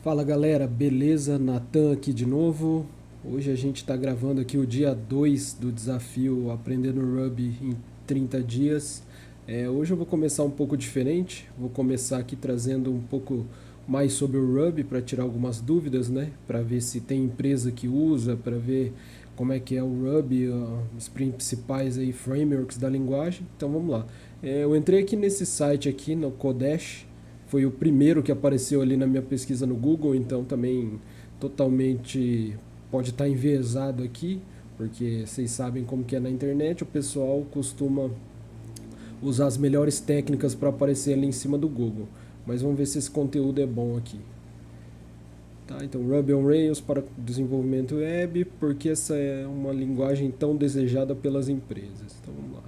Fala galera, beleza? Natan aqui de novo. Hoje a gente está gravando aqui o dia 2 do desafio Aprendendo Ruby em 30 dias. Hoje eu vou começar um pouco diferente, vou começar aqui trazendo um pouco mais sobre o Ruby para tirar algumas dúvidas, né? Para ver se tem empresa que usa, para ver como é que é o Ruby, os principais aí frameworks da linguagem. Então vamos lá. Eu entrei aqui nesse site aqui no Kodesh. Foi o primeiro que apareceu ali na minha pesquisa no Google, então também totalmente pode estar enviesado aqui, porque vocês sabem como que é na internet, o pessoal costuma usar as melhores técnicas para aparecer ali em cima do Google. Mas vamos ver se esse conteúdo é bom aqui. Tá, então Ruby on Rails para desenvolvimento web, porque essa é uma linguagem tão desejada pelas empresas. Então vamos lá.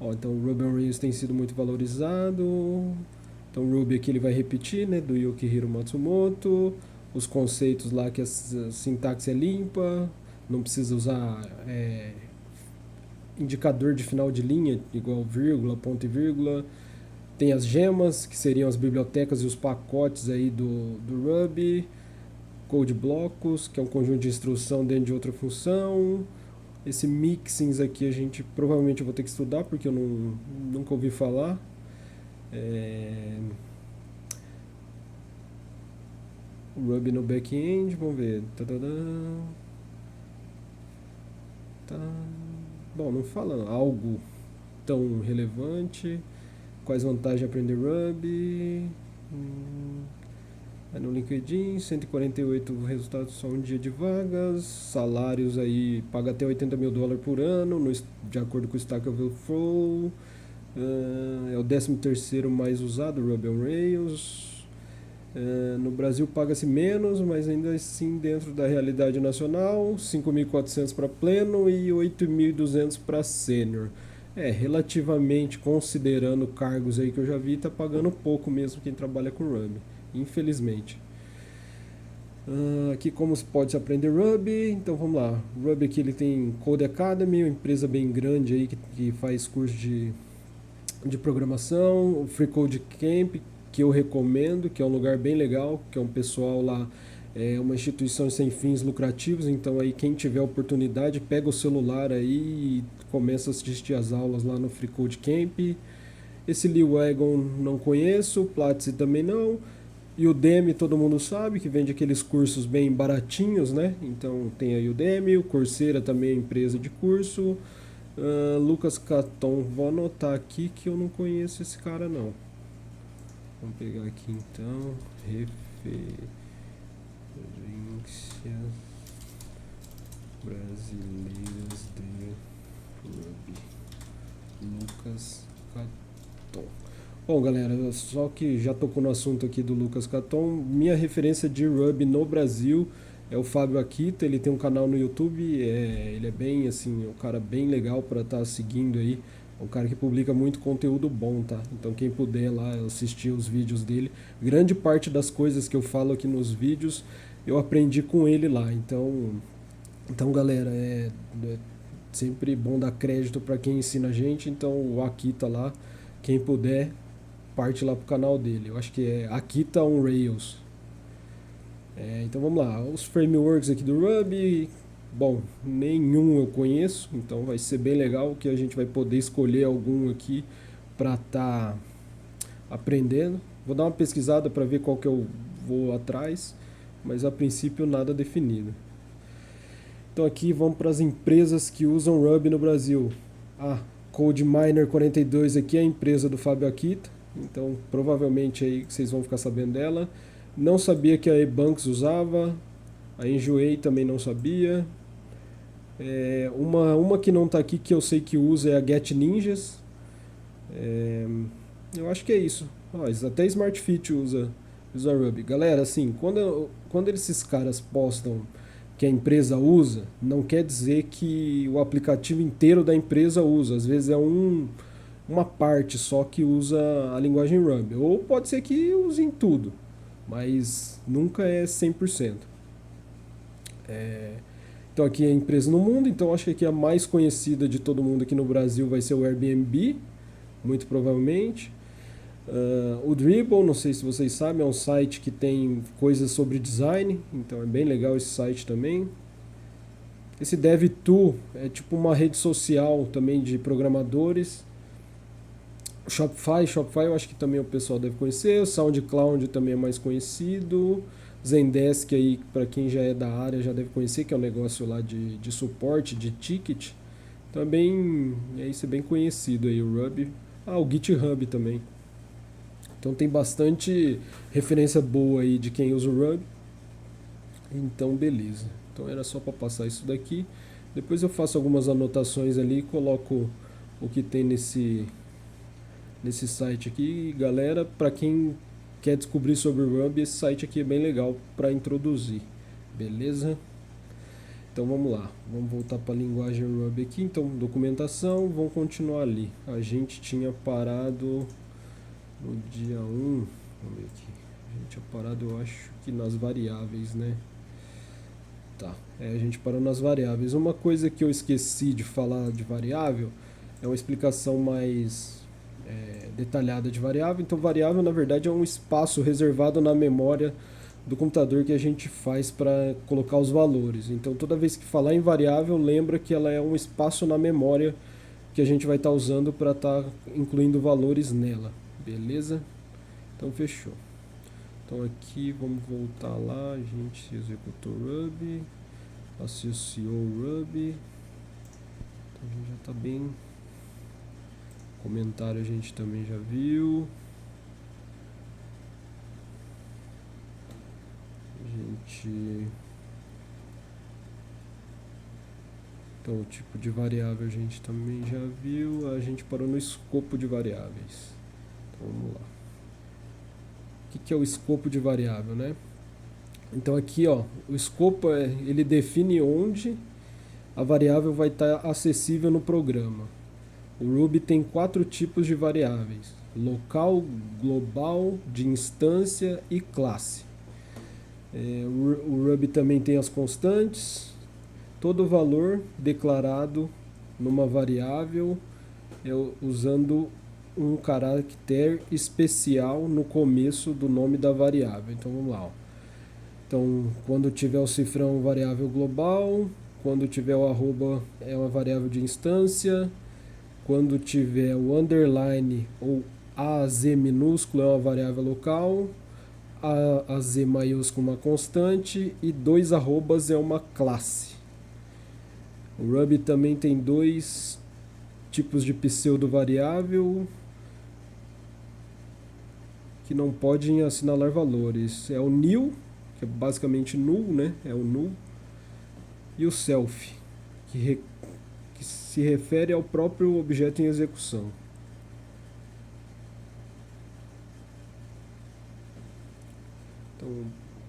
Então o Ruby on Rails tem sido muito valorizado. Então o Ruby aqui ele vai repetir, né, do Yukihiro Matsumoto, os conceitos lá que a sintaxe é limpa, não precisa usar indicador de final de linha, igual vírgula, ponto e vírgula. Tem as gemas, que seriam as bibliotecas e os pacotes aí do Ruby. Code blocos, que é um conjunto de instrução dentro de outra função. Esse mixins aqui a gente provavelmente eu vou ter que estudar, porque eu nunca ouvi falar. Ruby no back-end, vamos ver. Tá. Bom, não fala algo tão relevante. Quais vantagens de aprender Ruby? No LinkedIn, 148 resultados só um dia de vagas. Salários aí, paga até $80 mil por ano, de acordo com o Stack Overflow. É o 13º mais usado, Ruby on Rails. No Brasil paga-se menos, mas ainda assim dentro da realidade nacional, 5.400 para pleno e 8.200 para sênior. Relativamente, considerando cargos aí que eu já vi, tá pagando pouco mesmo quem trabalha com Ruby, infelizmente. Aqui como pode se aprender Ruby, então vamos lá. Ruby aqui ele tem Code Academy, uma empresa bem grande aí que faz curso de programação, o Free Code Camp, que eu recomendo, que é um lugar bem legal, que é um pessoal lá, é uma instituição sem fins lucrativos, então aí quem tiver oportunidade pega o celular aí e começa a assistir as aulas lá no Free Code Camp. Esse Lee Wagon não conheço, o Platzi também não. E o Udemy todo mundo sabe que vende aqueles cursos bem baratinhos, né? Então tem a Udemy, o Coursera também é empresa de curso. Lucas Caton, vou anotar aqui que eu não conheço esse cara não. Vamos pegar aqui então, referências brasileiras de Ruby. Lucas Caton. Bom, galera, só que já tocou no assunto aqui do Lucas Caton, minha referência de Ruby no Brasil é o Fábio Akita, ele tem um canal no YouTube, ele é bem, assim, um cara bem legal para estar seguindo aí, é um cara que publica muito conteúdo bom, tá? Então quem puder lá assistir os vídeos dele, grande parte das coisas que eu falo aqui nos vídeos, eu aprendi com ele lá, então galera, é sempre bom dar crédito para quem ensina a gente, então o Akita lá, quem puder, parte lá pro canal dele. Eu acho que é Akita on Rails. Então vamos lá. Os frameworks aqui do Ruby. Bom, nenhum eu conheço, então vai ser bem legal que a gente vai poder escolher algum aqui para estar aprendendo. Vou dar uma pesquisada para ver qual que eu vou atrás, mas a princípio nada definido. Então aqui vamos para as empresas que usam Ruby no Brasil. CodeMiner 42 aqui é a empresa do Fábio Akita. Então, provavelmente aí vocês vão ficar sabendo dela. Não sabia que a Ebanks usava. A Enjoei também não sabia. Uma que não está aqui que eu sei que usa é a Get Ninjas. Eu acho que é isso. Até SmartFit usa Ruby. Galera, assim, quando esses caras postam que a empresa usa, não quer dizer que o aplicativo inteiro da empresa usa. Às vezes é uma parte só que usa a linguagem Ruby. Ou pode ser que use em tudo, mas nunca é 100%. Então aqui é a empresa no mundo, então acho que aqui a mais conhecida de todo mundo aqui no Brasil vai ser o Airbnb, muito provavelmente. O Dribbble, não sei se vocês sabem, é um site que tem coisas sobre design, então é bem legal esse site também. Esse DevTool é tipo uma rede social também de programadores. Shopify eu acho que também o pessoal deve conhecer. O SoundCloud também é mais conhecido. Zendesk aí, para quem já é da área, já deve conhecer, que é um negócio lá de suporte, de ticket. Então isso é bem conhecido aí, o Ruby. O GitHub também. Então tem bastante referência boa aí de quem usa o Ruby. Então beleza. Então era só para passar isso daqui. Depois eu faço algumas anotações ali e coloco o que tem nesse site aqui. Galera, para quem quer descobrir sobre o Ruby, esse site aqui é bem legal para introduzir. Beleza? Então vamos lá, vamos voltar para a linguagem Ruby aqui. Então, documentação, vamos continuar ali. A gente tinha parado no dia 1, vamos ver aqui. A gente tinha parado, eu acho que nas variáveis, né? Tá, a gente parou nas variáveis. Uma coisa que eu esqueci de falar de variável é uma explicação mais detalhada de variável. Então, variável, na verdade, é um espaço reservado na memória do computador que a gente faz para colocar os valores. Então, toda vez que falar em variável, lembra que ela é um espaço na memória que a gente vai estar usando para estar incluindo valores nela. Beleza? Então, fechou. Então, aqui, vamos voltar lá. A gente executou Ruby, associou Ruby. Então, a gente já está bem. Comentário a gente também já viu. Então, o tipo de variável a gente também já viu. A gente parou no escopo de variáveis. Então, vamos lá. O que é o escopo de variável, né? Então aqui, ó, o escopo ele define onde a variável vai estar acessível no programa. O Ruby tem 4 tipos de variáveis: local, global, de instância e classe. O Ruby também tem as constantes. Todo valor declarado numa variável usando um caractere especial no começo do nome da variável. Então vamos lá. Então, quando tiver o cifrão variável global, quando tiver o arroba é uma variável de instância, quando tiver o underline ou AZ minúsculo é uma variável local, a Z maiúsculo uma constante e 2 arrobas é uma classe. O Ruby também tem 2 tipos de pseudo-variável que não podem assinalar valores. É o nil, que é basicamente null, né? É o null. E o self, que se refere ao próprio objeto em execução. Então,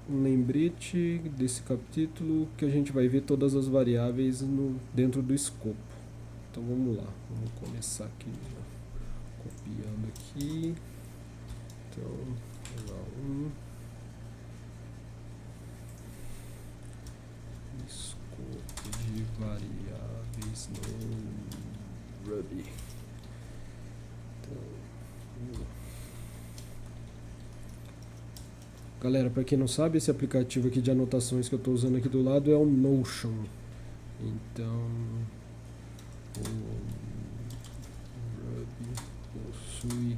um lembrete desse capítulo que a gente vai ver todas as variáveis dentro do escopo. Então vamos lá, vamos começar aqui já. Copiando aqui. Então, vamos lá, escopo de variáveis no Ruby. Então, vamos lá. Galera, para quem não sabe, esse aplicativo aqui de anotações que eu estou usando aqui do lado é o Notion. Então, o Ruby possui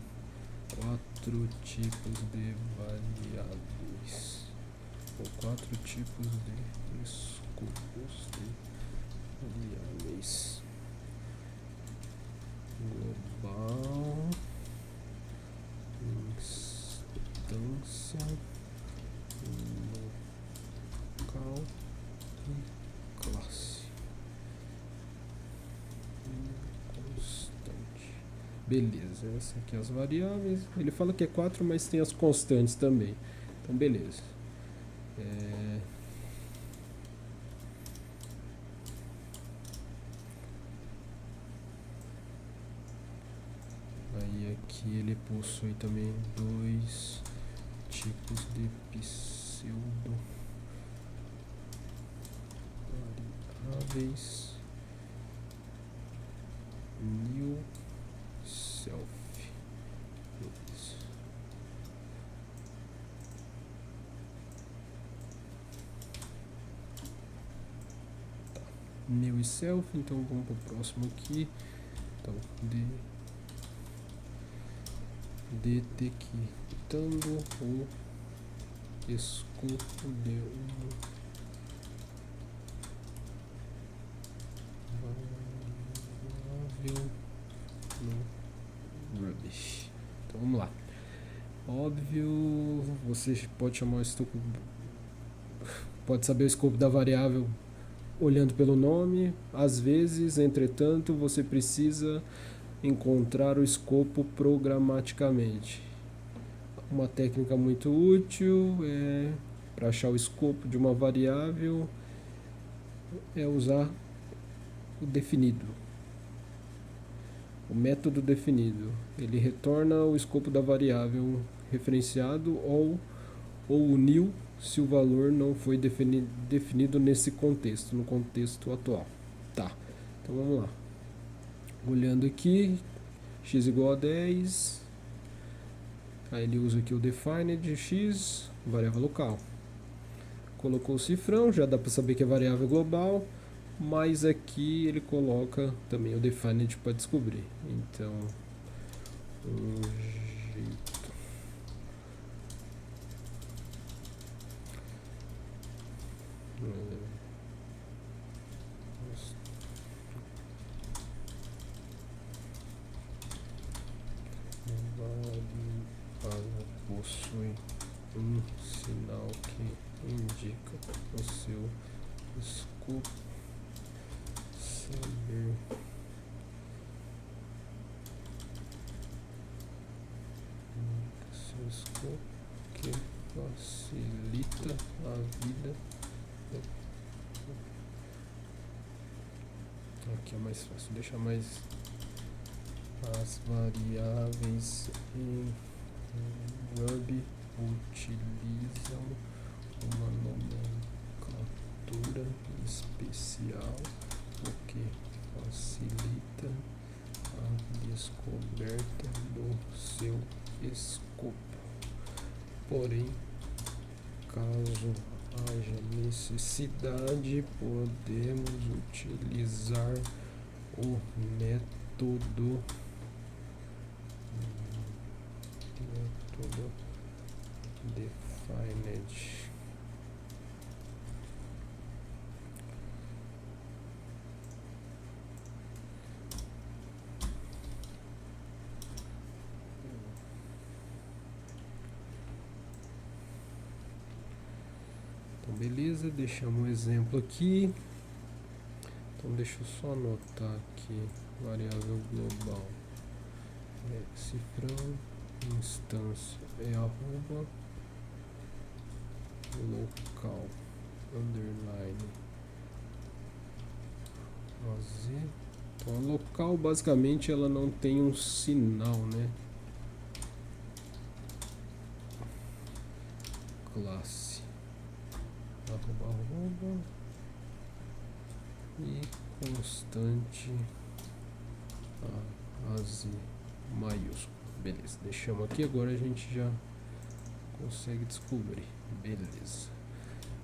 4 tipos de variáveis, ou 4 tipos de escopos de variáveis: global, instância, local e classe. Constante. Beleza, essas aqui as variáveis. Ele fala que é 4, mas tem as constantes também. Então beleza. Aí aqui ele possui também 2 tipos de pseudo variáveis: new, self. Beleza. new e self, então vamos para o próximo aqui. Então, detectando o escopo de uma variável no Ruby. Então vamos lá. Óbvio, você pode chamar o escopo, pode saber o escopo da variável olhando pelo nome. Às vezes, entretanto, você precisa encontrar o escopo programaticamente. Uma técnica muito útil para achar o escopo de uma variável é usar o definido. O método definido, ele retorna o escopo da variável referenciado ou o nil se o valor não foi definido nesse contexto, no contexto atual. Tá, então vamos lá. Olhando aqui, x igual a 10, aí ele usa aqui o defined x, variável local. Colocou o cifrão, já dá para saber que é variável global, mas aqui ele coloca também o defined para descobrir. Então, um jeito. Possui um sinal que indica o seu escopo saber seu escopo que facilita a vida. Aqui é mais fácil, deixar mais as variáveis em Ruby utilizam uma nomenclatura especial, o que facilita a descoberta do seu escopo. Porém, caso haja necessidade, podemos utilizar o método defined. Então beleza, deixamos um exemplo aqui. Então deixa eu só anotar aqui, variável global cifrão, instância arroba local underline AZ. Então a local basicamente ela não tem um sinal, né? Classe arroba e constante AZ maiúsculo. Beleza, deixamos aqui, agora a gente já consegue descobrir. Beleza.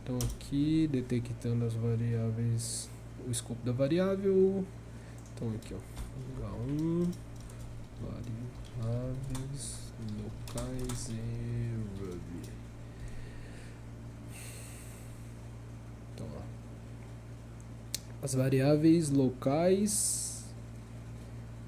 Então aqui detectando as variáveis, o escopo da variável. Então aqui ó, H1 variáveis locais e Ruby. Então ó, as variáveis locais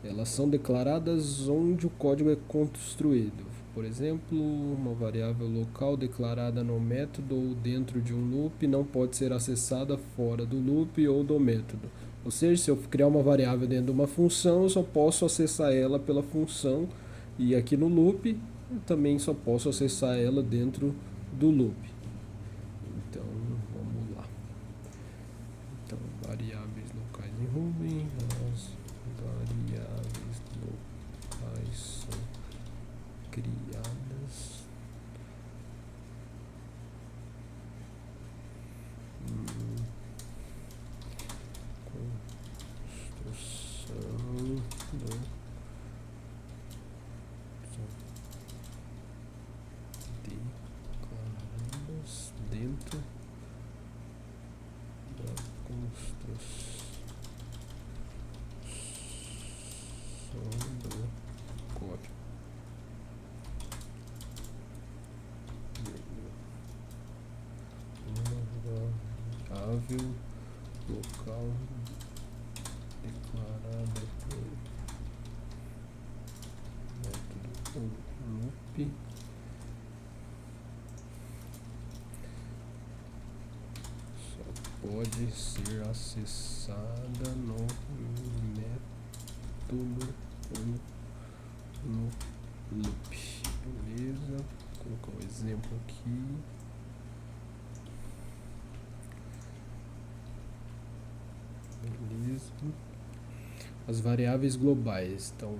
elas são declaradas onde o código é construído. Por exemplo, uma variável local declarada no método ou dentro de um loop não pode ser acessada fora do loop ou do método. Ou seja, se eu criar uma variável dentro de uma função, eu só posso acessar ela pela função. E aqui no loop, eu também só posso acessar ela dentro do loop. Então, vamos lá. Então, variáveis locais em Ruby. As variáveis locais são criadas construção declaradas dentro da construção variável local declarada por método loop só pode ser acessada no método no loop. Beleza, vou colocar um exemplo aqui. Beleza. As variáveis globais. Então,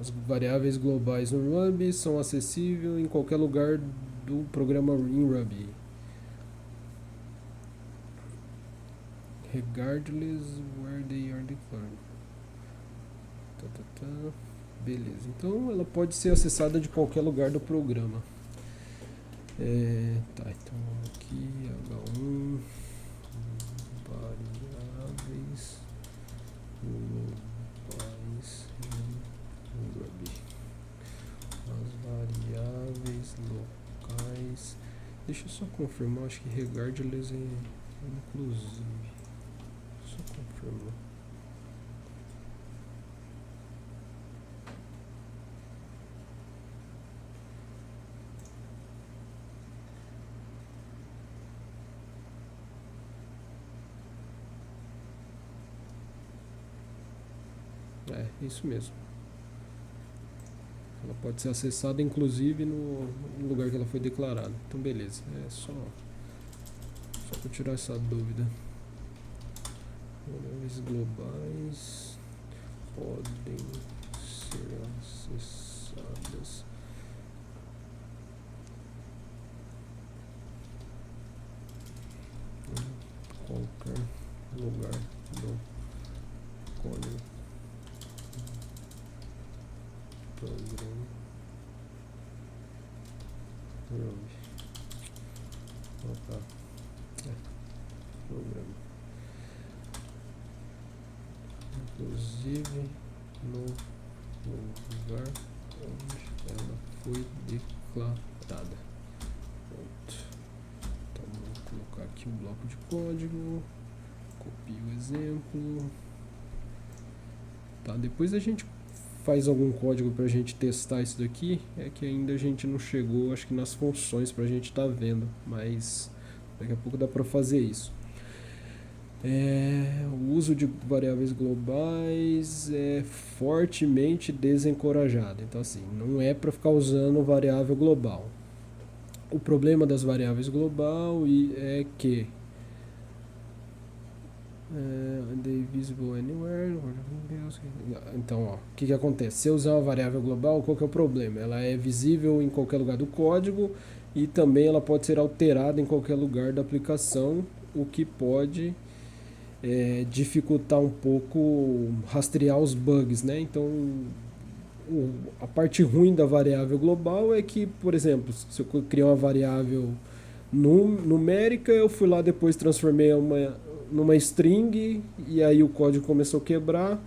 as variáveis globais no Ruby são acessíveis em qualquer lugar do programa em Ruby. Regardless where they are declared. Beleza. Então, ela pode ser acessada de qualquer lugar do programa. Então aqui H1 variáveis globais em Ruby. As variáveis locais. Deixa eu só confirmar, acho que regardless é inclusive. Só confirmar. É, isso mesmo. Ela pode ser acessada inclusive no lugar que ela foi declarada. Então beleza, é só para tirar essa dúvida. Variáveis globais podem ser acessadas em qualquer lugar do código programa Ruby. Opa. Programa. Inclusive no lugar onde ela foi declarada. Pronto. Então vou colocar aqui um bloco de código. Copio o exemplo. Tá, depois a gente faz algum código para a gente testar isso daqui. É que ainda a gente não chegou, acho que nas funções para a gente estar vendo, mas daqui a pouco dá para fazer isso. O uso de variáveis globais é fortemente desencorajado. Então assim, não é para ficar usando variável global. O problema das variáveis global é que visible anywhere. Então, ó, o que acontece? Se eu usar uma variável global, qual que é o problema? Ela é visível em qualquer lugar do código e também ela pode ser alterada em qualquer lugar da aplicação, o que pode dificultar um pouco rastrear os bugs, né? Então, a parte ruim da variável global é que, por exemplo, se eu criar uma variável numérica, eu fui lá depois transformei numa string e aí o código começou a quebrar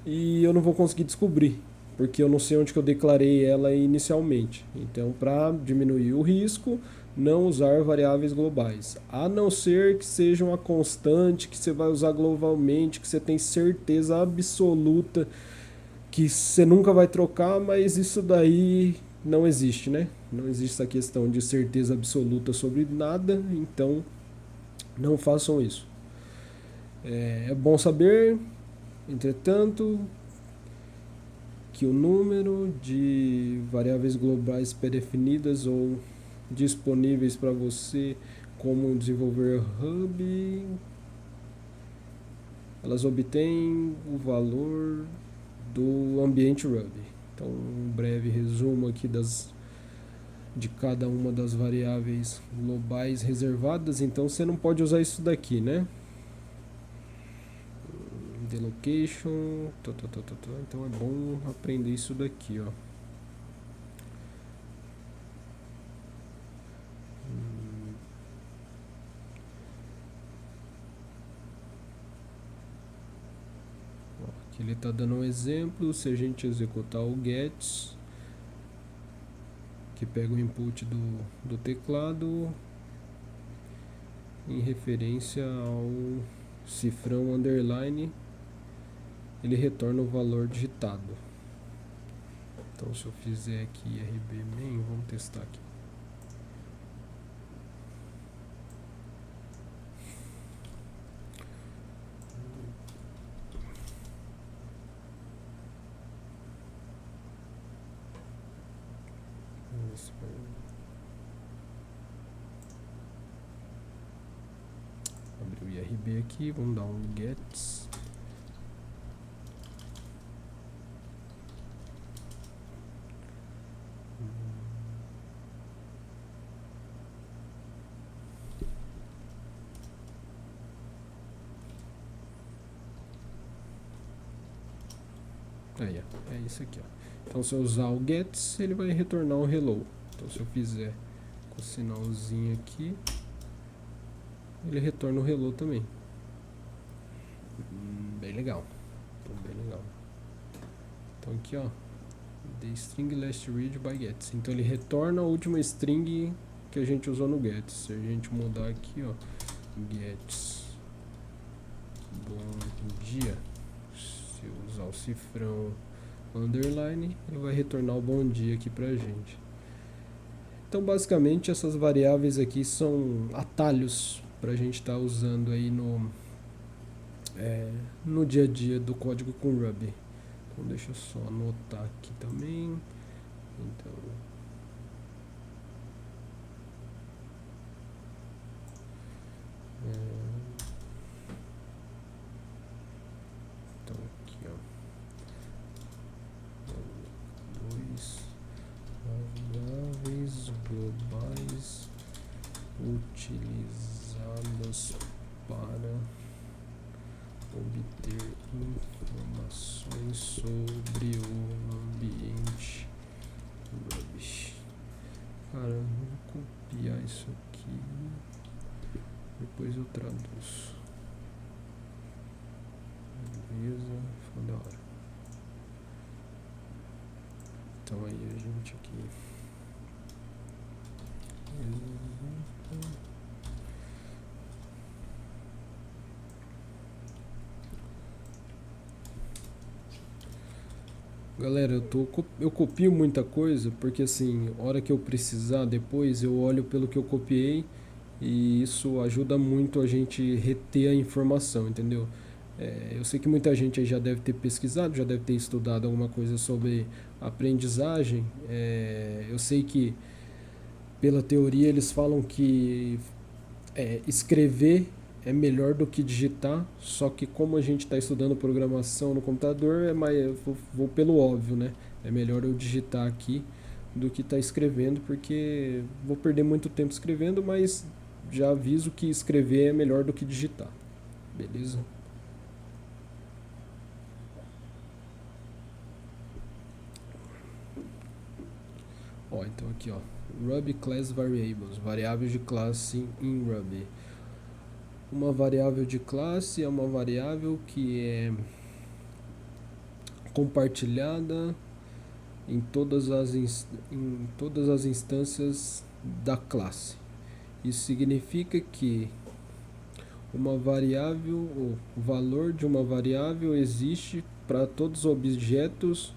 e eu não vou conseguir descobrir, porque eu não sei onde que eu declarei ela inicialmente. Então, para diminuir o risco, não usar variáveis globais, a não ser que seja uma constante que você vai usar globalmente, que você tem certeza absoluta que você nunca vai trocar, mas isso daí não existe, né? Não existe essa questão de certeza absoluta sobre nada, então não façam isso. É bom saber, entretanto, que o número de variáveis globais pré-definidas ou disponíveis para você como desenvolver Ruby, elas obtêm o valor do ambiente Ruby. Então, um breve resumo aqui de cada uma das variáveis globais reservadas. Então, você não pode usar isso daqui, né? The location, então é bom aprender isso daqui, ó. Aqui ele está dando um exemplo. Se a gente executar o get, que pega o input do teclado, em referência ao cifrão underline, ele retorna o valor digitado. Então se eu fizer aqui rbmain, vamos testar aqui. Abrir o IRB aqui, vamos dar um gets. Aí, é isso aqui, ó. Então se eu usar o gets, ele vai retornar um hello. Então se eu fizer com o sinalzinho aqui, ele retorna o hello também. Bem legal. Bem legal. Então aqui, ó, the string last read by gets. Então ele retorna a última string que a gente usou no gets. Se a gente mudar aqui, ó, gets bom dia, se eu usar o cifrão underline, ele vai retornar o bom dia aqui pra gente. Então basicamente essas variáveis aqui são atalhos para a gente estar usando aí no dia a dia do código com Ruby. Então deixa eu só anotar aqui também. Então aqui, ó, dois variáveis globais utilizadas para obter informações sobre o ambiente Ruby. Cara, eu vou copiar isso aqui, depois eu traduzo. Beleza, ficou da hora. Então aí a gente aqui. Galera, eu copio muita coisa porque assim, hora que eu precisar depois eu olho pelo que eu copiei e isso ajuda muito a gente reter a informação, entendeu? Eu sei que muita gente aí já deve ter pesquisado, já deve ter estudado alguma coisa sobre aprendizagem. Eu sei que pela teoria eles falam que escrever é melhor do que digitar, só que como a gente está estudando programação no computador, eu vou pelo óbvio, né? É melhor eu digitar aqui do que estar escrevendo, porque vou perder muito tempo escrevendo, mas já aviso que escrever é melhor do que digitar. Beleza? Ó, então aqui, ó, Ruby Class Variables, variáveis de classe em Ruby. Uma variável de classe é uma variável que é compartilhada em todas as instâncias da classe. Isso significa que uma variável, o valor de uma variável existe para todos os objetos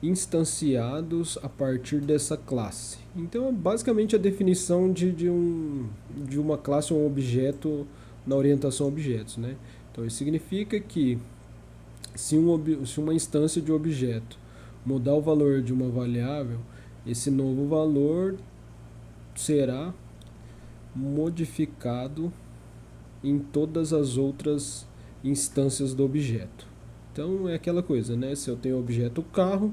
instanciados a partir dessa classe. Então é basicamente a definição de uma classe ou um objeto na orientação a objetos, né? Então isso significa que se uma instância de objeto mudar o valor de uma variável, esse novo valor será modificado em todas as outras instâncias do objeto. Então é aquela coisa, né? Se eu tenho o objeto carro,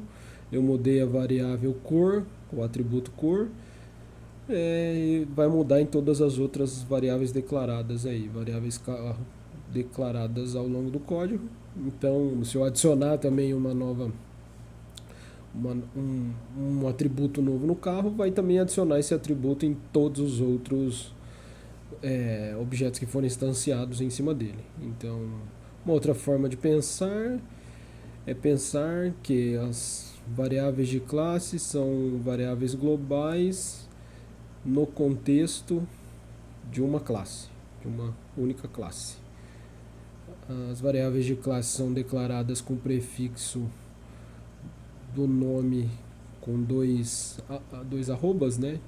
eu mudei a variável cor, o atributo cor, vai mudar em todas as outras variáveis declaradas aí, variáveis carro declaradas ao longo do código. Então, se eu adicionar também um atributo novo no carro, vai também adicionar esse atributo em todos os outros objetos que forem instanciados em cima dele. Então, uma outra forma de pensar é pensar que as variáveis de classe são variáveis globais no contexto de uma classe. uma única classe. As variáveis de classe são declaradas com prefixo do nome com dois arrobas, né?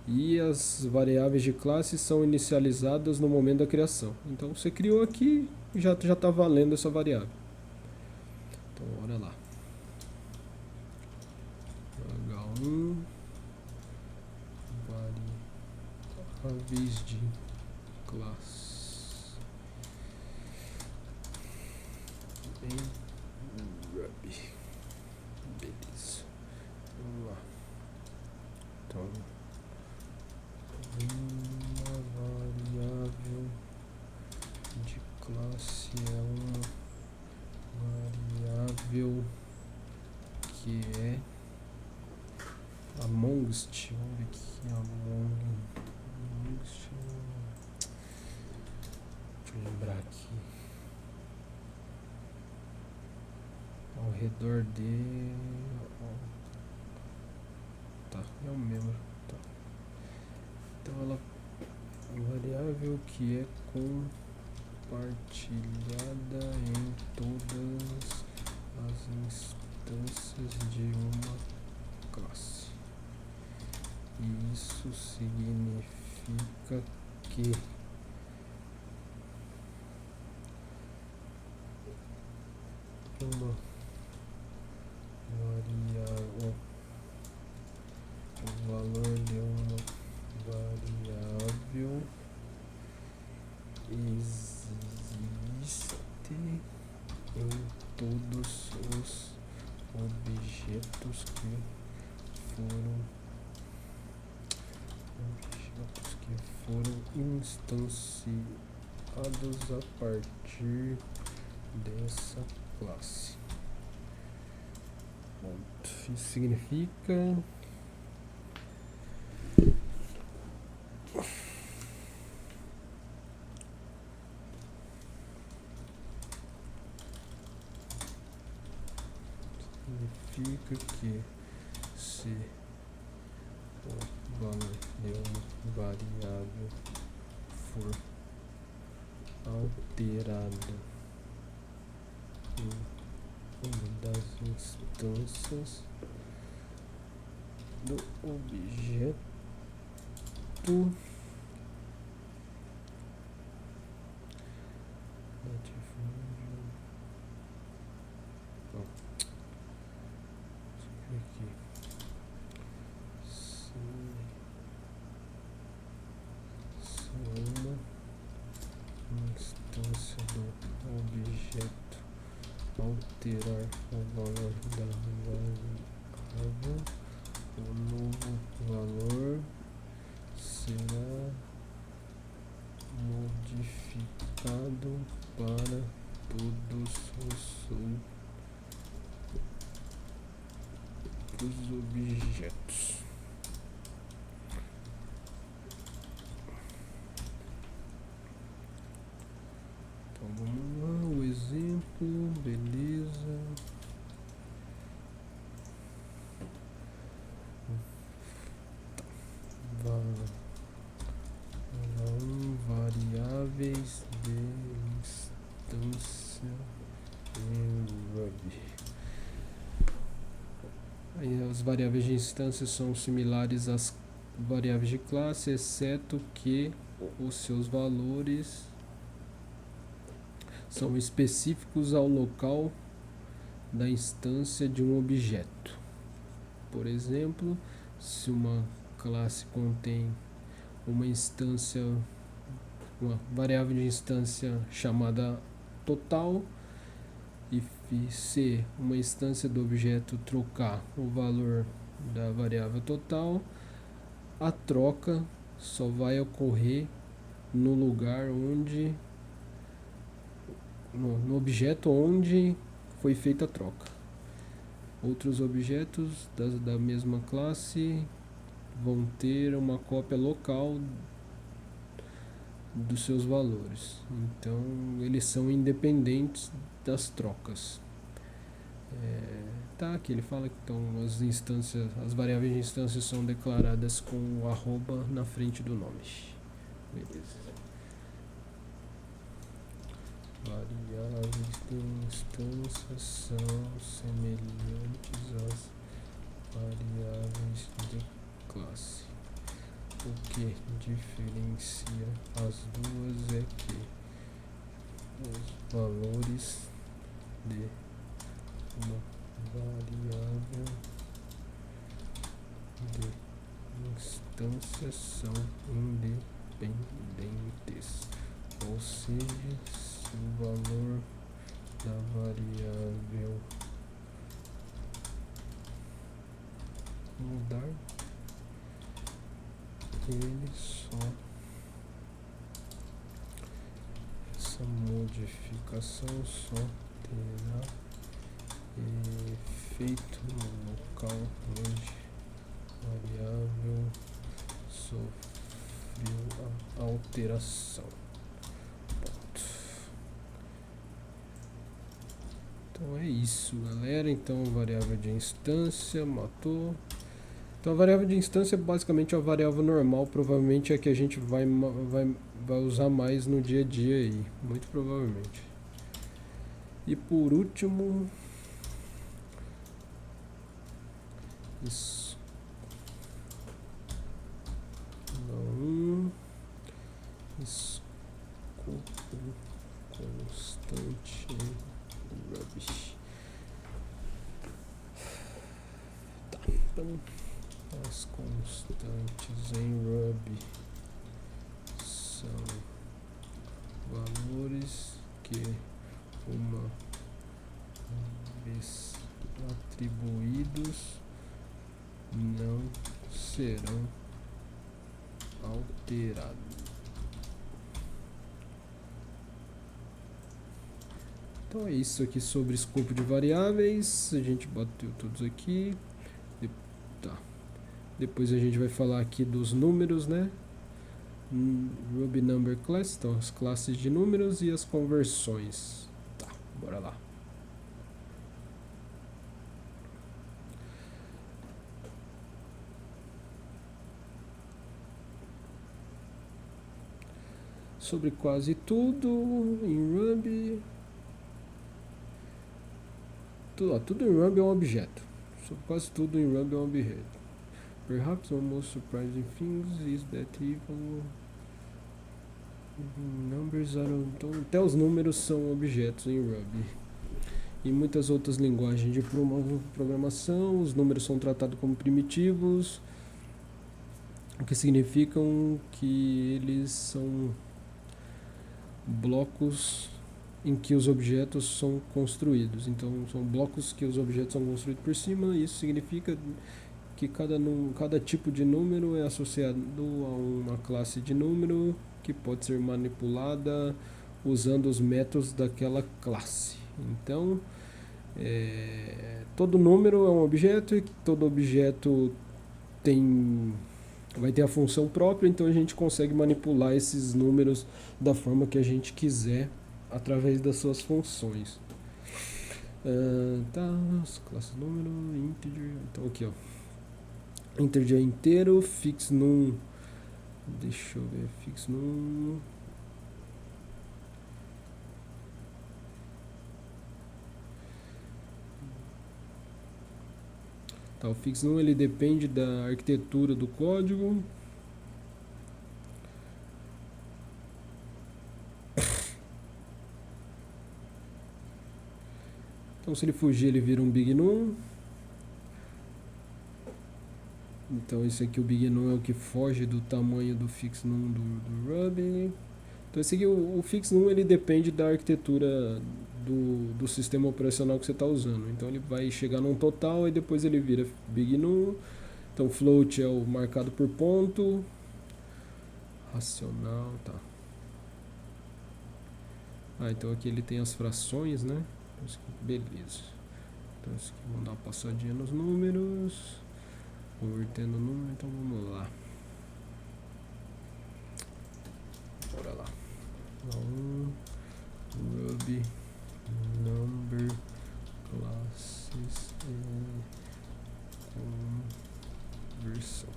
E as variáveis de classe são inicializadas no momento da criação. Então você criou aqui, já está valendo essa variável. Então olha lá. H1 variáveis de classe em Ruby. Beleza. Vamos lá. Então, uma variável de classe é uma variável que é amongst. Vamos ver aqui, amongst. Deixa eu lembrar aqui. Ao redor de... Tá, é o mesmo. Tá. Então ela é uma variável que é compartilhada em todas as instâncias de uma classe. E isso significa que uma variável, o valor de uma variável existe em todos os objetos que foram instanciados a partir dessa classe. Isso significa que se o valor de uma variável for alterado em uma das instâncias do objeto, alterar o valor da variável, o novo valor será modificado para todos os outros objetos. Então vamos lá, o exemplo, beleza. Variáveis de instância em Ruby. Aí as variáveis de instância são similares às variáveis de classe, exceto que os seus valores são específicos ao local da instância de um objeto. Por exemplo, se uma classe contém uma variável de instância chamada total, e se uma instância do objeto trocar o valor da variável total, a troca só vai ocorrer no lugar onde, no objeto onde foi feita a troca. Outros objetos da mesma classe vão ter uma cópia local dos seus valores. Então eles são independentes das trocas. Tá, aqui ele fala que então as variáveis de instância são declaradas com o arroba na frente do nome. Beleza. Variáveis de instância são semelhantes às variáveis de classe. O que diferencia as duas é que os valores de uma variável de instância são independentes, ou seja, se o valor da variável mudar, essa modificação só terá efeito no local onde a variável sofreu a alteração. Ponto. Então é isso, galera. Então variável de instância matou. Então a variável de instância é basicamente a variável normal, provavelmente é a que a gente vai usar mais no dia a dia aí, muito provavelmente. E por último, escopo constante em Ruby. Tá, então as constantes em Ruby são valores que, uma vez atribuídos, não serão alterados. Então é isso aqui sobre escopo de variáveis. A gente bateu todos aqui. Tá. Depois a gente vai falar aqui dos números, né? Ruby Number Class, então as classes de números e as conversões. Tá, bora lá. Sobre quase tudo em Ruby. Tudo em Ruby é um objeto. Sobre quase tudo em Ruby é um objeto. Perhaps one most surprising thing is that even numbers are... Então, até os números são objetos em Ruby. Em muitas outras linguagens de programação, os números são tratados como primitivos, o que significam que eles são blocos em que os objetos são construídos. Então, são blocos que os objetos são construídos por cima, e isso significa que cada tipo de número é associado a uma classe de número que pode ser manipulada usando os métodos daquela classe. Então, todo número é um objeto e todo objeto vai ter a função própria, então a gente consegue manipular esses números da forma que a gente quiser através das suas funções. Tá, as classes número, integer, então aqui ó, integer inteiro, fix num, deixa eu ver, fix num, tá, o fix num ele depende da arquitetura do código. Então se ele fugir ele vira um big num. Então esse aqui, o big num, é o que foge do tamanho do fix num do Ruby. Então esse aqui, o fix num, ele depende da arquitetura do sistema operacional que você está usando. Então ele vai chegar num total e depois ele vira big num. Então float é o marcado por ponto. Racional, tá. Então aqui ele tem as frações, né? Beleza. Então esse aqui, vamos dar uma passadinha nos números. Convertendo o número, então vamos lá. Bora lá. Ruby Number Class conversão.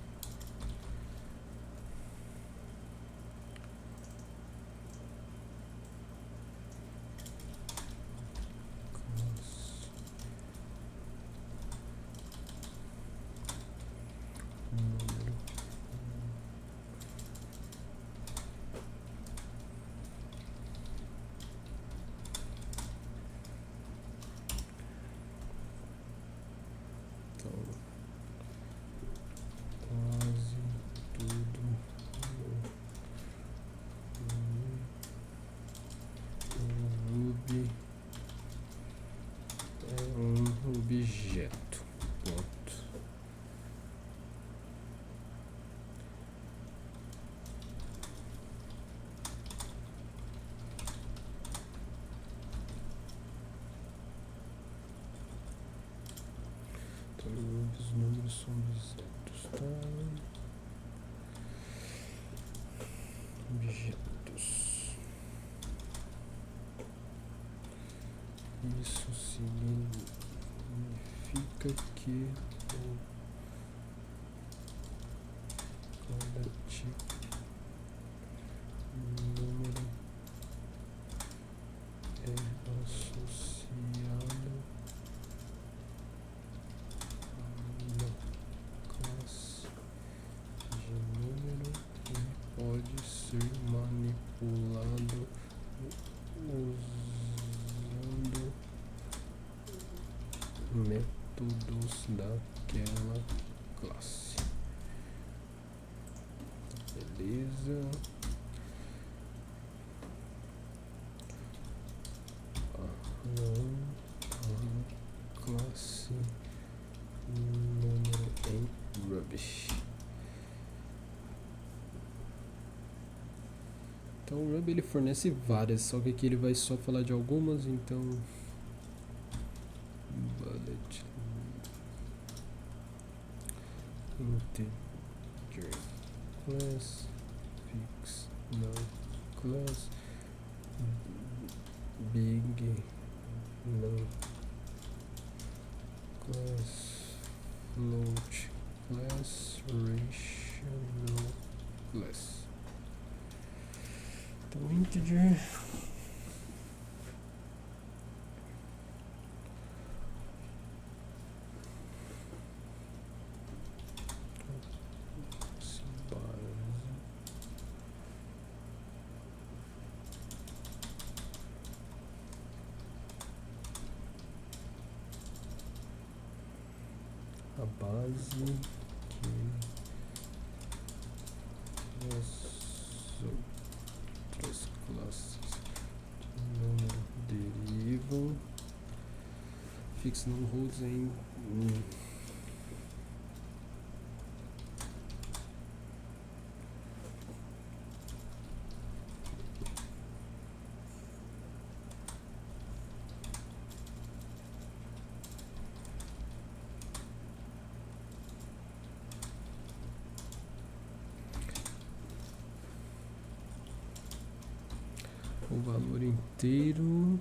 Número. Então, quase tudo no Ruby é um objeto. Ponto. Então, os números são objetos, tá? Objetos. Isso significa que cada tipo de número é associado a uma classe de número e pode ser manipulado usando métodos daquela classe. Beleza. A classe número em Ruby. Então o Ruby ele fornece várias, só que aqui ele vai só falar de algumas, então bullet integer class fix no class big no class float class ratio no class. Então integer a base que as outras classes de número derivam. Fix no holds em o valor inteiro.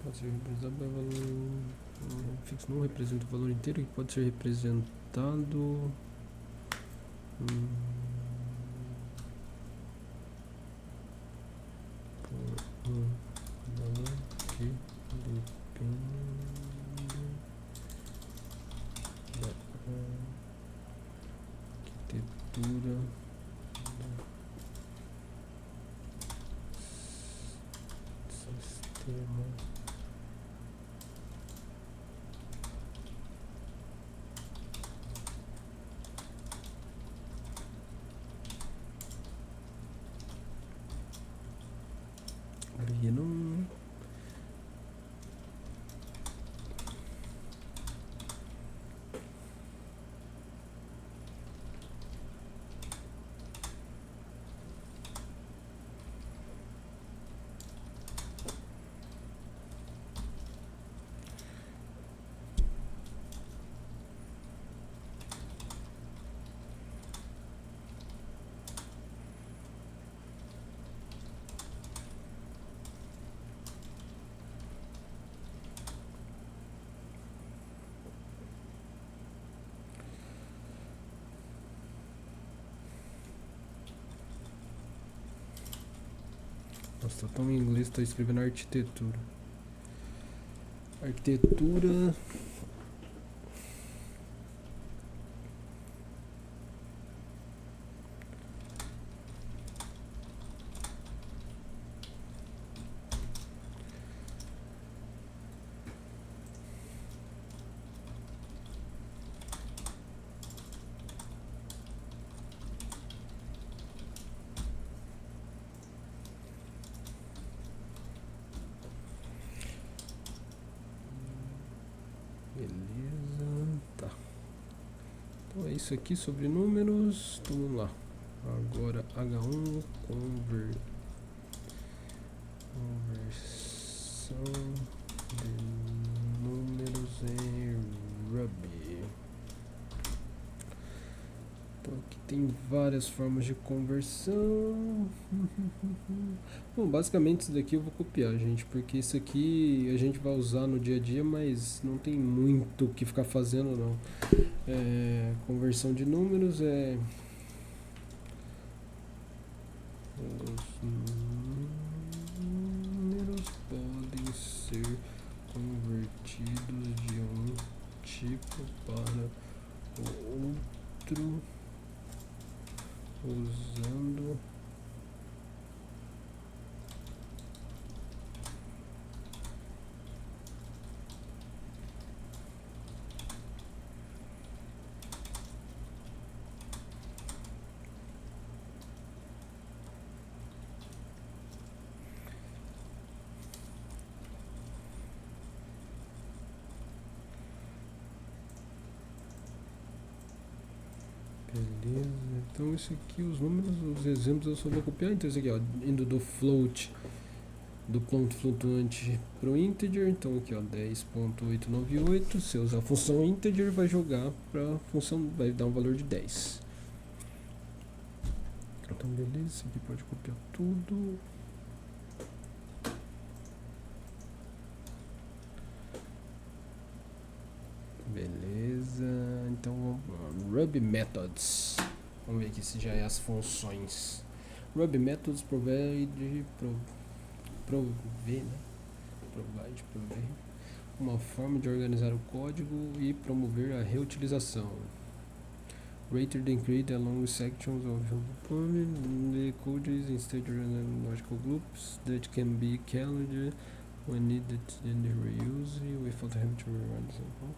Pode ser representado pelo valor fixo, não representa o valor inteiro, que pode ser representado por um valor que depende da arquitetura do sistema. Não. Nossa, tá tão em inglês, tá escrevendo arquitetura. Arquitetura. Beleza, tá. Então é isso aqui sobre números. Então vamos lá. Agora H1 conversão de números em Ruby. Então aqui tem várias formas de conversão. Bom, basicamente isso daqui eu vou copiar, gente, porque isso aqui a gente vai usar no dia a dia, mas não tem muito o que ficar fazendo não. Conversão de números é os números podem ser convertidos de um tipo para o outro usando beleza. Então isso aqui, os números, os exemplos eu só vou copiar. Então isso aqui, ó, indo do float, do ponto flutuante para o integer. Então aqui, ó, 10.898. Se eu usar a função integer, vai jogar para a função, vai dar um valor de 10. Então beleza, isso aqui pode copiar tudo. Beleza, então Ruby Methods. Vamos ver aqui se já é as funções. Ruby Methods provide uma forma de organizar o código e promover a reutilização. Rated and create along sections of the code instead of logical groups that can be called when needed and reuse without having to rerun the sample.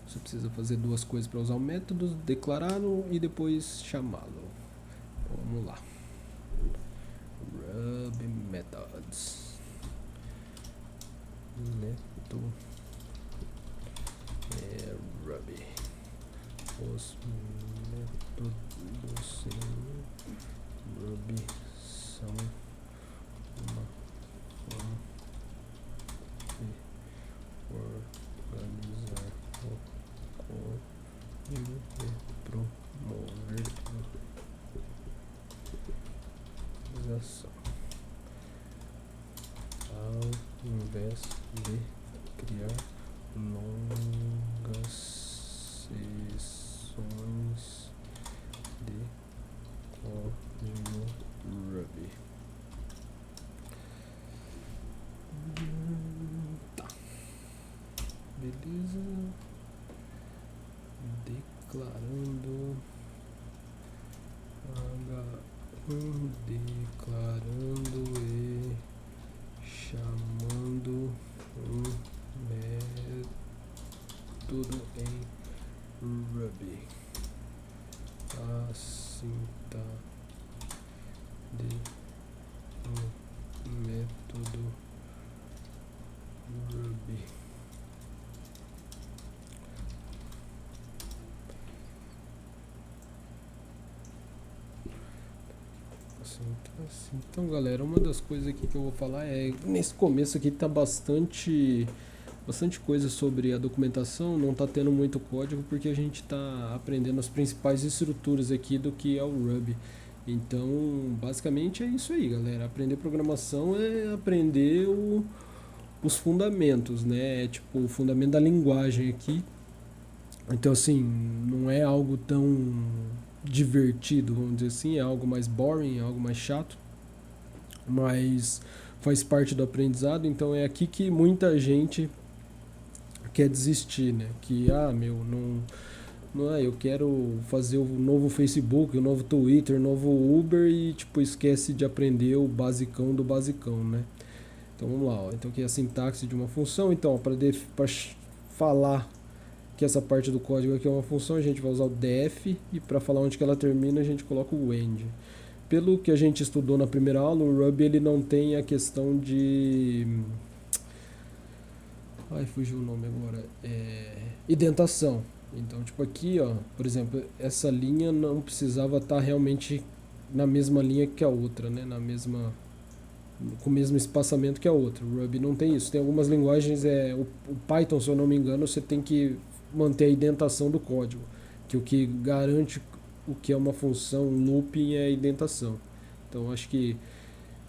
Você precisa fazer duas coisas para usar o método: declará-lo e depois chamá-lo. Vamos lá. Ruby Methods. Método é Ruby. Os métodos em Ruby são uma forma de organizar o código e promover a utilização, ao invés de criar longas sessões de código Ruby. Tá. Beleza. Declarando H1, declarando e chamando um método em Ruby. A sintaxe de um método Ruby. Então galera, uma das coisas aqui que eu vou falar é, nesse começo aqui tá bastante coisa sobre a documentação, não tá tendo muito código porque a gente tá aprendendo as principais estruturas aqui do que é o Ruby. Então basicamente é isso aí, galera. Aprender programação é aprender os fundamentos, né? É tipo o fundamento da linguagem aqui. Então, assim, não é algo tão divertido, vamos dizer assim, é algo mais boring, é algo mais chato, mas faz parte do aprendizado. Então é aqui que muita gente quer desistir, né? Que, não é, eu quero fazer o novo Facebook, o novo Twitter, o novo Uber e, tipo, esquece de aprender o basicão do basicão, né? Então vamos lá, ó. Então aqui é a sintaxe de uma função. Então, para falar que essa parte do código aqui é uma função, a gente vai usar o def, e para falar onde que ela termina, a gente coloca o end. Pelo que a gente estudou na primeira aula, o Ruby ele não tem a questão de... Ai, fugiu o nome agora. Indentação. Então, tipo aqui, ó, por exemplo, essa linha não precisava estar realmente na mesma linha que a outra, né? Com o mesmo espaçamento que a outra. O Ruby não tem isso. Tem algumas linguagens, o Python, se eu não me engano, você tem que manter a indentação do código, que o que garante o que é uma função looping é a indentação. Então, acho que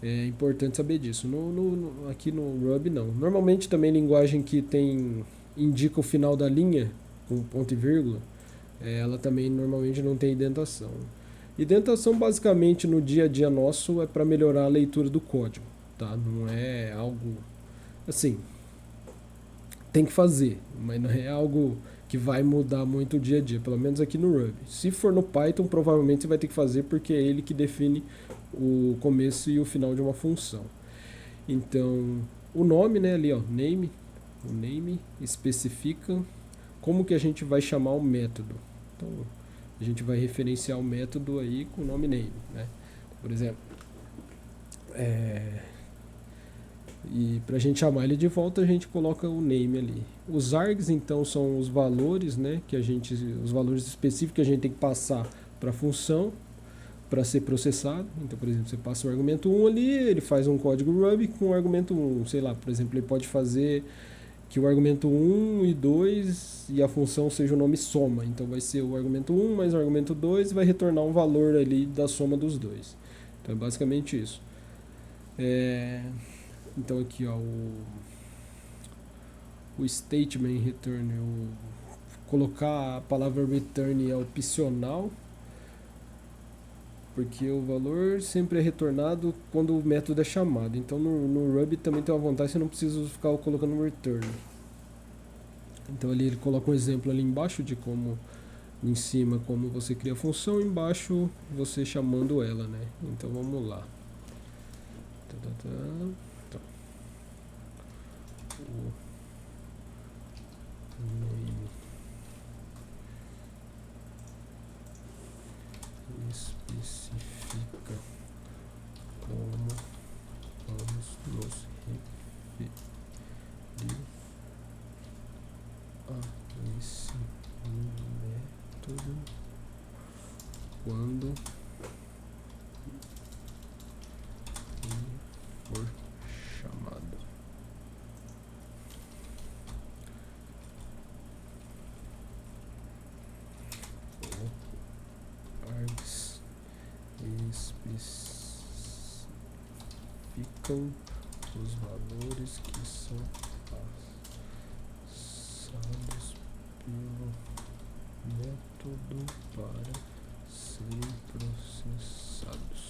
é importante saber disso. Aqui no Ruby não. Normalmente também linguagem que indica o final da linha com ponto e vírgula, ela também normalmente não tem indentação. Indentação basicamente no dia a dia nosso é para melhorar a leitura do código, tá? Não é algo assim, tem que fazer, mas não é algo que vai mudar muito o dia a dia, pelo menos aqui no Ruby. Se for no Python, provavelmente você vai ter que fazer porque é ele que define o começo e o final de uma função. Então, o nome, né, ali, ó, o name especifica como que a gente vai chamar o método. Então, a gente vai referenciar o método aí com o nome name, né? Por exemplo, e para a gente chamar ele de volta, a gente coloca o name ali. Os args, então, são os valores, né, os valores específicos que a gente tem que passar para a função para ser processado. Então, por exemplo, você passa o argumento 1 ali, ele faz um código Ruby com o argumento 1. Sei lá, por exemplo, ele pode fazer que o argumento 1 e 2 e a função seja o nome soma. Então vai ser o argumento 1 mais o argumento 2 e vai retornar um valor ali da soma dos dois. Então é basicamente isso. Então aqui, ó, o statement return, colocar a palavra return é opcional, porque o valor sempre é retornado quando o método é chamado. Então no Ruby também tem uma vantagem, você não precisa ficar colocando return. Então ali ele coloca um exemplo ali embaixo de como, em cima, como você cria a função, embaixo você chamando ela, né? Então vamos lá. Então, o name especifica como vamos nos referir a esse método quando for chamado. Args especificam os valores que são passados pelo método para serem processados.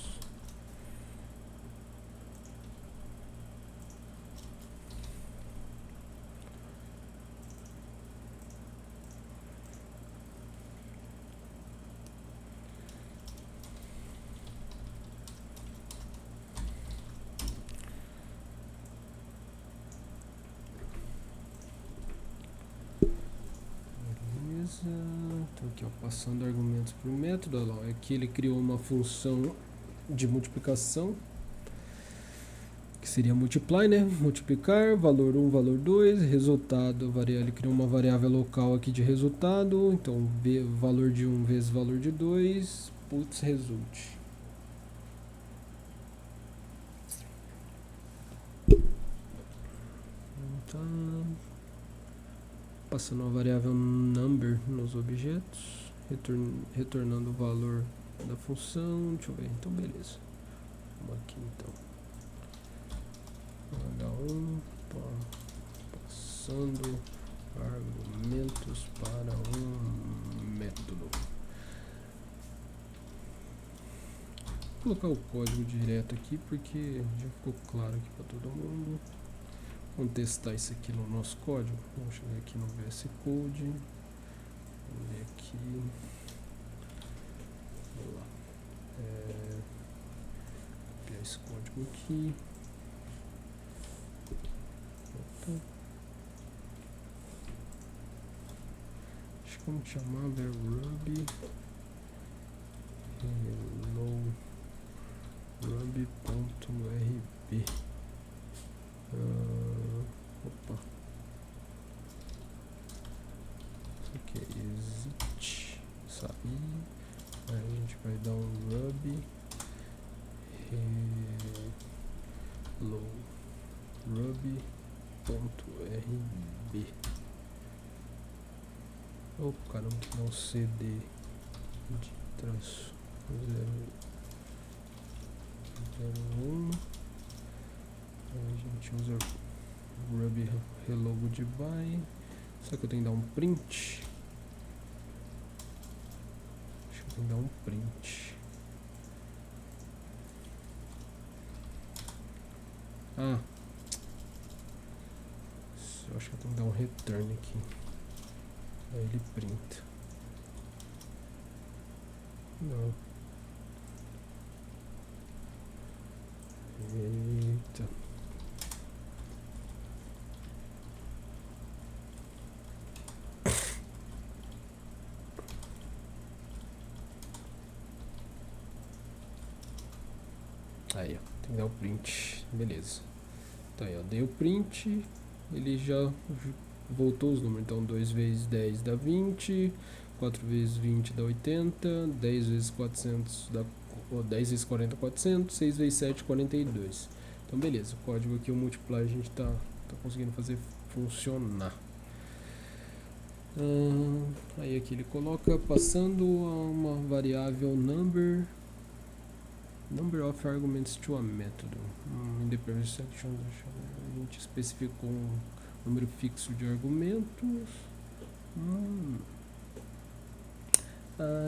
Então aqui, ó, passando argumentos para o método, olha lá, aqui ele criou uma função de multiplicação, que seria multiply, né? Multiplicar, valor 1, valor 2, resultado, ele criou uma variável local aqui de resultado, então valor de 1 vezes valor de 2, putz, resulte. Então, passando a variável number nos objetos, retornando o valor da função, deixa eu ver, então beleza. Vamos aqui então. H1, passando argumentos para um método. Vou colocar o código direto aqui porque já ficou claro aqui para todo mundo. Vamos testar isso aqui no nosso código. Vamos chegar aqui no VS Code. Vamos ver aqui. Vamos lá. Copiar esse código aqui. Acho que vamos chamar Ruby hello ruby.rb. Opa, isso aqui é exit, sair. Aí a gente vai dar um ruby hello ruby.rb. Opa, caramba, que dá um cd de traço 001. Aí a gente usa ruby hello goodbye. Só que eu tenho que dar um print. Acho que eu tenho que dar um print. Ah, eu acho que eu tenho que dar um return aqui. Aí ele printa. Não. Eita. Aí, ó, tem que dar o print, beleza. Tá aí, ó, dei o print, ele já voltou os números. Então 2 vezes 10 dá 20, 4 vezes 20 dá 80, 10 vezes 400 dá 10 vezes 40 400, 6 vezes 7 42. Então beleza, o código aqui, o multiply, a gente tá conseguindo fazer funcionar. Aí aqui ele coloca passando a uma variável number of arguments to a method. In the previous section a gente especificou um número fixo de argumentos.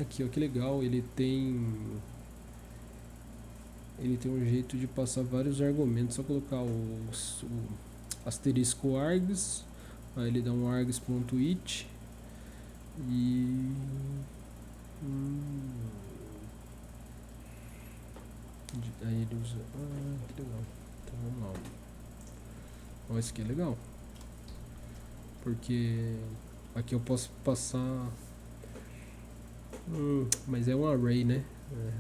Aqui, ó, que legal, ele tem um jeito de passar vários argumentos. Só colocar o asterisco args, aí ele dá um args.it e aí ele usa. Que legal. Então vamos lá. Olha, isso aqui é legal, porque aqui eu posso passar. Mas é um array, né?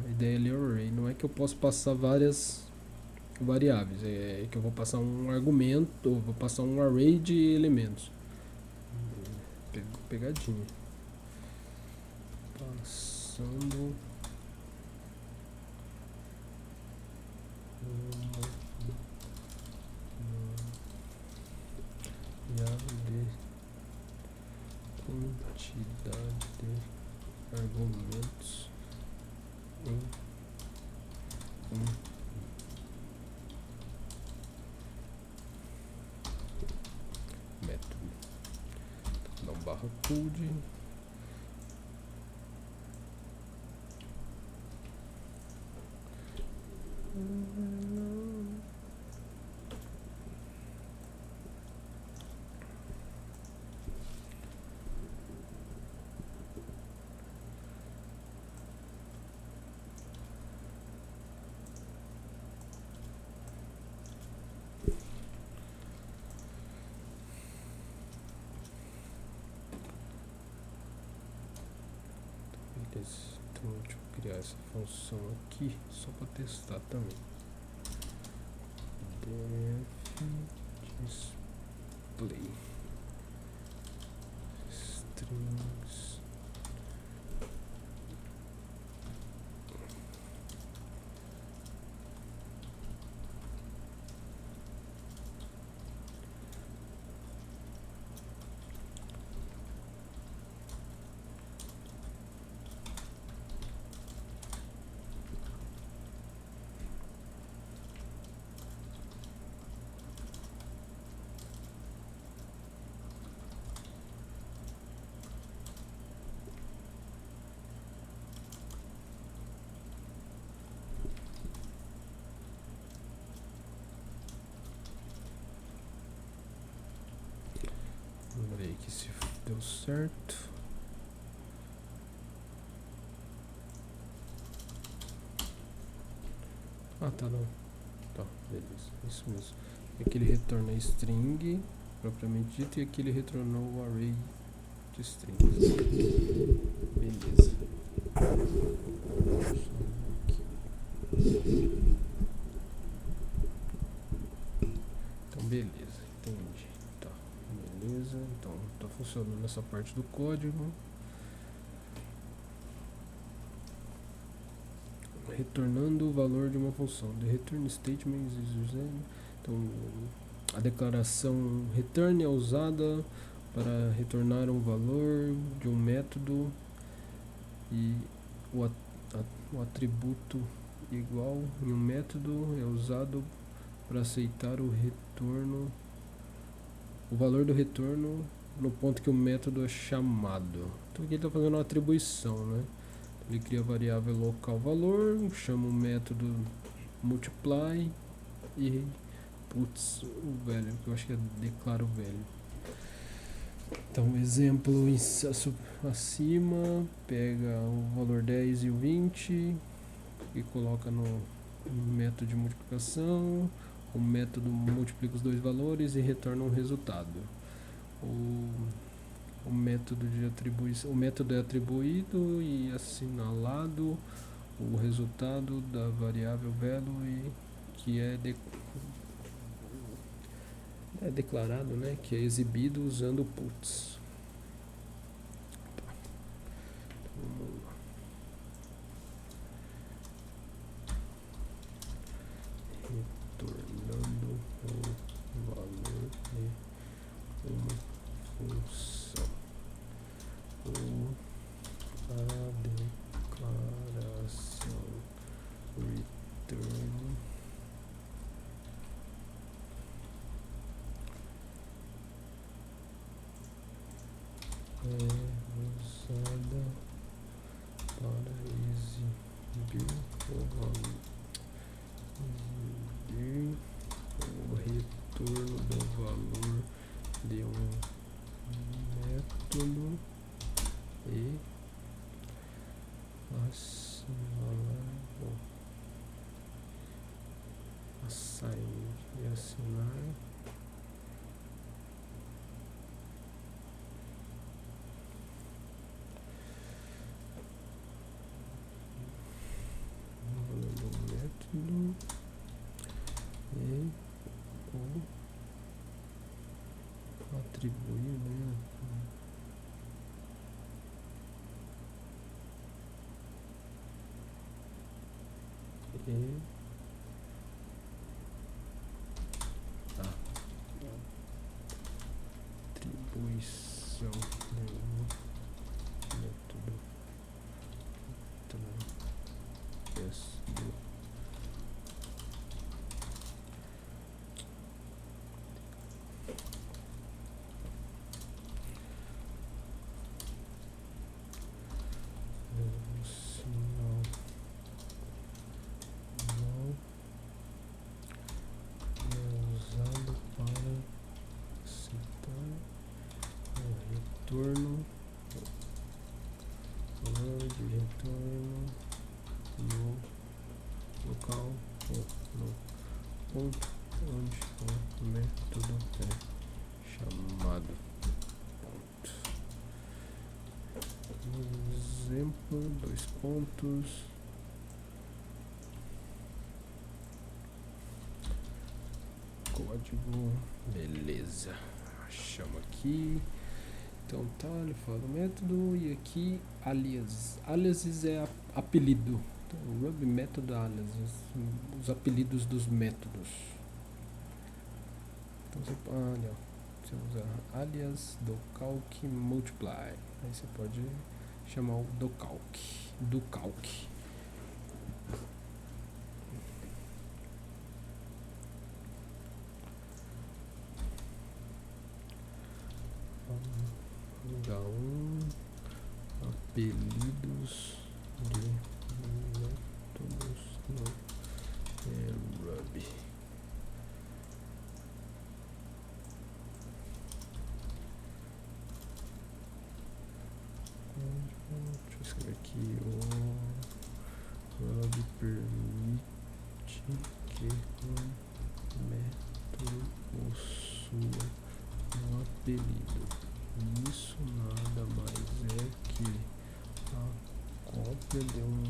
A ideia ali é um array. Não é que eu posso passar várias variáveis, é que eu vou passar um argumento, ou vou passar um array de elementos. Pegadinha. Passando de quantidade de argumentos em um método. Dá um barra code. Então deixa eu criar essa função aqui só para testar também. Def display strings deu certo. Ah, tá, não. Tá, beleza, isso mesmo. Aqui ele retorna string, propriamente dito, e aqui ele retornou o array de strings. Beleza. Então, beleza, entendi. Tá, beleza. Então, tá funcionando essa parte do código. Retornando o valor de uma função. The return statement is used. Então, a declaração return é usada para retornar um valor de um método e o atributo igual em um método é usado para aceitar o retorno, o valor do retorno no ponto que o método é chamado. Então aqui ele está fazendo uma atribuição, né? Ele cria a variável local valor, chama o método multiply e putz, o velho, que eu acho que é declara o velho. Então, exemplo acima, pega o valor 10 e o 20 e coloca no método de multiplicação. O método multiplica os dois valores e retorna um resultado. O método de atribuição, o método é atribuído e assinalado o resultado da variável value que é declarado, né, que é exibido usando o puts. Vamos lá. Retornando o valor de uma função ou a declaração return é usada para exibir o valor, exibir o retorno do valor de um método e assinar e assinar o valor do método e o atribuir, né? E atribuição do método através do sinal não é usado para aceitar o retorno, valor de retorno no local ou no ponto onde o método é chamado. Exemplo, 2 pontos. Código, beleza. Achamos aqui. Então tá, ele fala o método e aqui alias. Aliases é apelido. Então, Ruby método aliases, os apelidos dos métodos. Então você usa alias do calc multiply. Aí você pode chamar o do calc. H1 apelidos de métodos no Ruby. escrever aqui, o Ruby permite que um método possua um apelido. Isso nada mais é que a cópia de um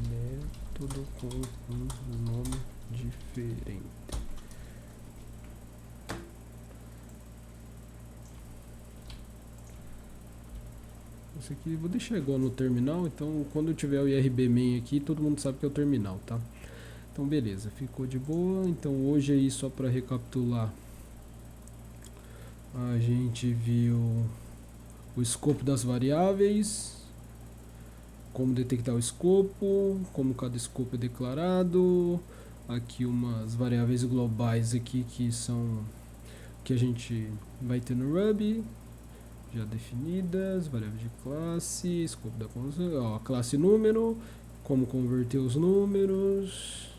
método com um nome diferente. Isso aqui eu vou deixar igual no terminal, então quando eu tiver o IRB main aqui, todo mundo sabe que é o terminal, tá? Então beleza, ficou de boa. Então hoje aí, só para recapitular, a gente viu o escopo das variáveis, como detectar o escopo, como cada escopo é declarado, aqui umas variáveis globais aqui que são que a gente vai ter no Ruby, já definidas, variáveis de classe, escopo da classe número, como converter os números,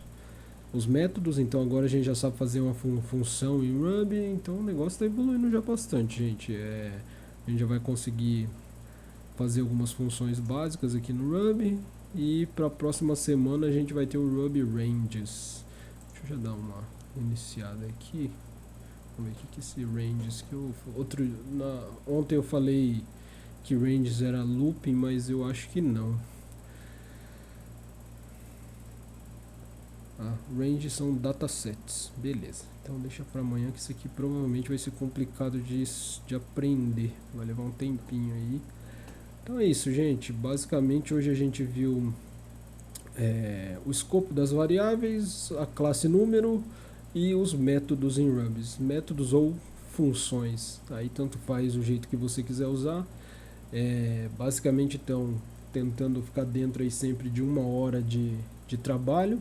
os métodos. Então agora a gente já sabe fazer uma função em Ruby, então o negócio está evoluindo já bastante, gente. A gente já vai conseguir fazer algumas funções básicas aqui no Ruby, e para a próxima semana a gente vai ter o Ruby Ranges. Deixa eu já dar uma iniciada aqui. Vamos ver o que esse ranges que ontem eu falei que ranges era looping, mas eu acho que não. Ranges são datasets, beleza. Então deixa para amanhã, que isso aqui provavelmente vai ser complicado de aprender, vai levar um tempinho aí. Então é isso, gente. Basicamente hoje a gente viu o escopo das variáveis, a classe número e os métodos em Ruby. Métodos ou funções, aí tanto faz o jeito que você quiser usar. Basicamente estão tentando ficar dentro aí sempre de 1 hora de trabalho.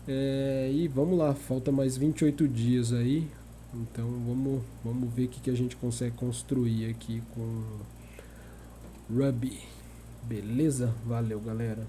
E vamos lá, falta mais 28 dias aí. Então vamos ver o que a gente consegue construir aqui com Ruby. Beleza? Valeu, galera.